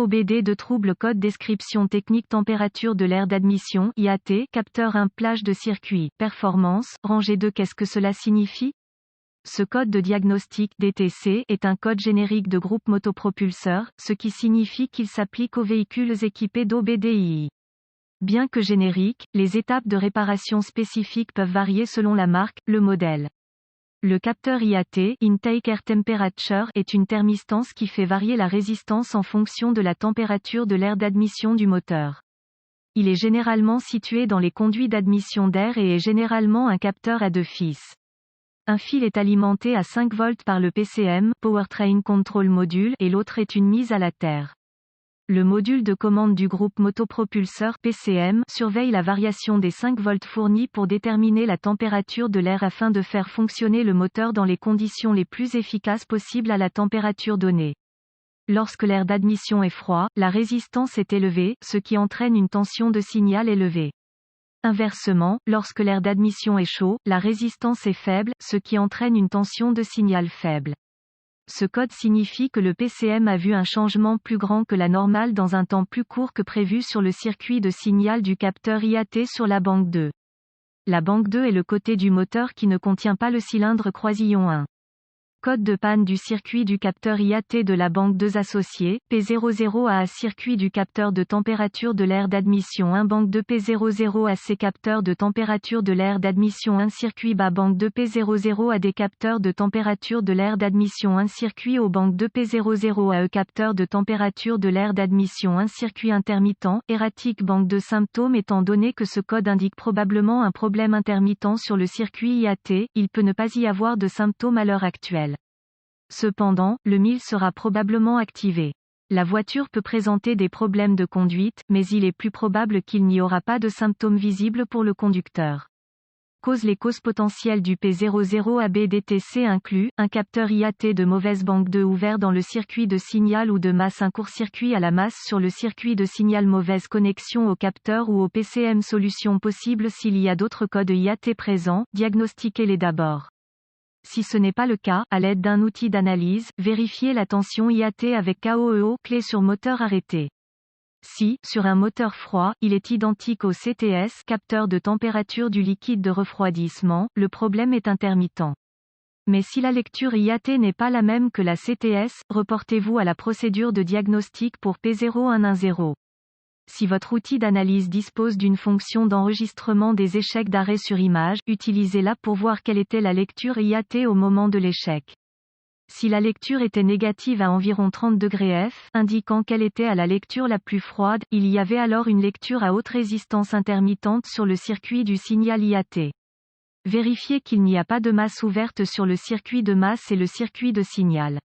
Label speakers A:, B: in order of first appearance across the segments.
A: OBD de trouble code description technique température de l'air d'admission IAT capteur 1 plage de circuit performance rangée 2. Qu'est-ce que cela signifie? Ce code de diagnostic DTC est un code générique de groupe motopropulseur, ce qui signifie qu'il s'applique aux véhicules équipés d'OBDII. Bien que génériques, les étapes de réparation spécifiques peuvent varier selon la marque, le modèle. Le capteur IAT, Intake Air Temperature, est une thermistance qui fait varier la résistance en fonction de la température de l'air d'admission du moteur. Il est généralement situé dans les conduits d'admission d'air et est généralement un capteur à deux fils. Un fil est alimenté à 5 volts par le PCM, Powertrain Control Module, et l'autre est une mise à la terre. Le module de commande du groupe motopropulseur PCM surveille la variation des 5 volts fournis pour déterminer la température de l'air afin de faire fonctionner le moteur dans les conditions les plus efficaces possibles à la température donnée. Lorsque l'air d'admission est froid, la résistance est élevée, ce qui entraîne une tension de signal élevée. Inversement, lorsque l'air d'admission est chaud, la résistance est faible, ce qui entraîne une tension de signal faible. Ce code signifie que le PCM a vu un changement plus grand que la normale dans un temps plus court que prévu sur le circuit de signal du capteur IAT sur la banque 2. La banque 2 est le côté du moteur qui ne contient pas le cylindre croisillon 1. Code de panne du circuit du capteur IAT de la banque 2 associée, P00A circuit du capteur de température de l'air d'admission 1 banque 2 P00AC capteur de température de l'air d'admission 1 circuit bas banque 2 P00AD capteur de température de l'air d'admission 1 circuit haut banque 2 P00AE capteur de température de l'air d'admission 1 circuit intermittent, erratique banque 2 symptômes étant donné que ce code indique probablement un problème intermittent sur le circuit IAT, il peut ne pas y avoir de symptômes à l'heure actuelle. Cependant, le MIL sera probablement activé. La voiture peut présenter des problèmes de conduite, mais il est plus probable qu'il n'y aura pas de symptômes visibles pour le conducteur. Les causes potentielles du P00AB-DTC incluent, un capteur IAT de mauvaise banque 2 ouvert dans le circuit de signal ou de masse, un court-circuit à la masse sur le circuit de signal, mauvaise connexion au capteur ou au PCM. Solution possible s'il y a d'autres codes IAT présents, diagnostiquez-les d'abord. Si ce n'est pas le cas, à l'aide d'un outil d'analyse, vérifiez la tension IAT avec KOEO, clé sur moteur arrêté. Si, sur un moteur froid, il est identique au CTS, capteur de température du liquide de refroidissement, le problème est intermittent. Mais si la lecture IAT n'est pas la même que la CTS, reportez-vous à la procédure de diagnostic pour P0110. Si votre outil d'analyse dispose d'une fonction d'enregistrement des échecs d'arrêt sur image, utilisez-la pour voir quelle était la lecture IAT au moment de l'échec. Si la lecture était négative à environ 30 degrés F, indiquant qu'elle était à la lecture la plus froide, il y avait alors une lecture à haute résistance intermittente sur le circuit du signal IAT. Vérifiez qu'il n'y a pas de masse ouverte sur le circuit de masse et le circuit de signal.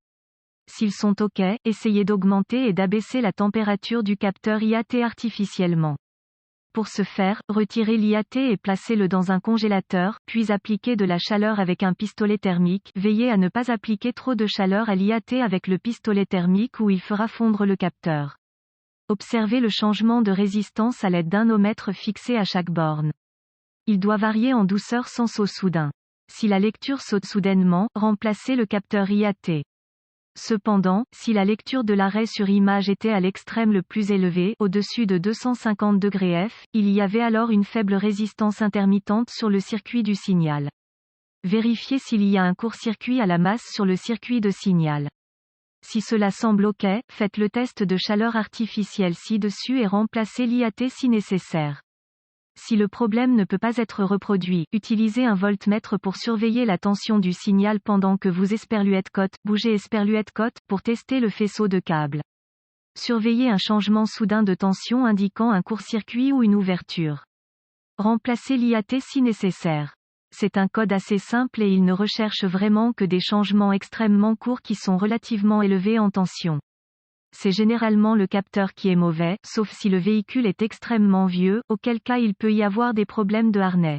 A: S'ils sont OK, essayez d'augmenter et d'abaisser la température du capteur IAT artificiellement. Pour ce faire, retirez l'IAT et placez-le dans un congélateur, puis appliquez de la chaleur avec un pistolet thermique. Veillez à ne pas appliquer trop de chaleur à l'IAT avec le pistolet thermique ou il fera fondre le capteur. Observez le changement de résistance à l'aide d'un ohmètre fixé à chaque borne. Il doit varier en douceur sans saut soudain. Si la lecture saute soudainement, remplacez le capteur IAT. Cependant, si la lecture de l'arrêt sur image était à l'extrême le plus élevé, au-dessus de 250 degrés F, il y avait alors une faible résistance intermittente sur le circuit du signal. Vérifiez s'il y a un court-circuit à la masse sur le circuit de signal. Si cela semble OK, faites le test de chaleur artificielle ci-dessus et remplacez l'IAT si nécessaire. Si le problème ne peut pas être reproduit, utilisez un voltmètre pour surveiller la tension du signal pendant que vous bougez esperluette-cote pour tester le faisceau de câble. Surveillez un changement soudain de tension indiquant un court-circuit ou une ouverture. Remplacez l'IAT si nécessaire. C'est un code assez simple et il ne recherche vraiment que des changements extrêmement courts qui sont relativement élevés en tension. C'est généralement le capteur qui est mauvais, sauf si le véhicule est extrêmement vieux, auquel cas il peut y avoir des problèmes de harnais.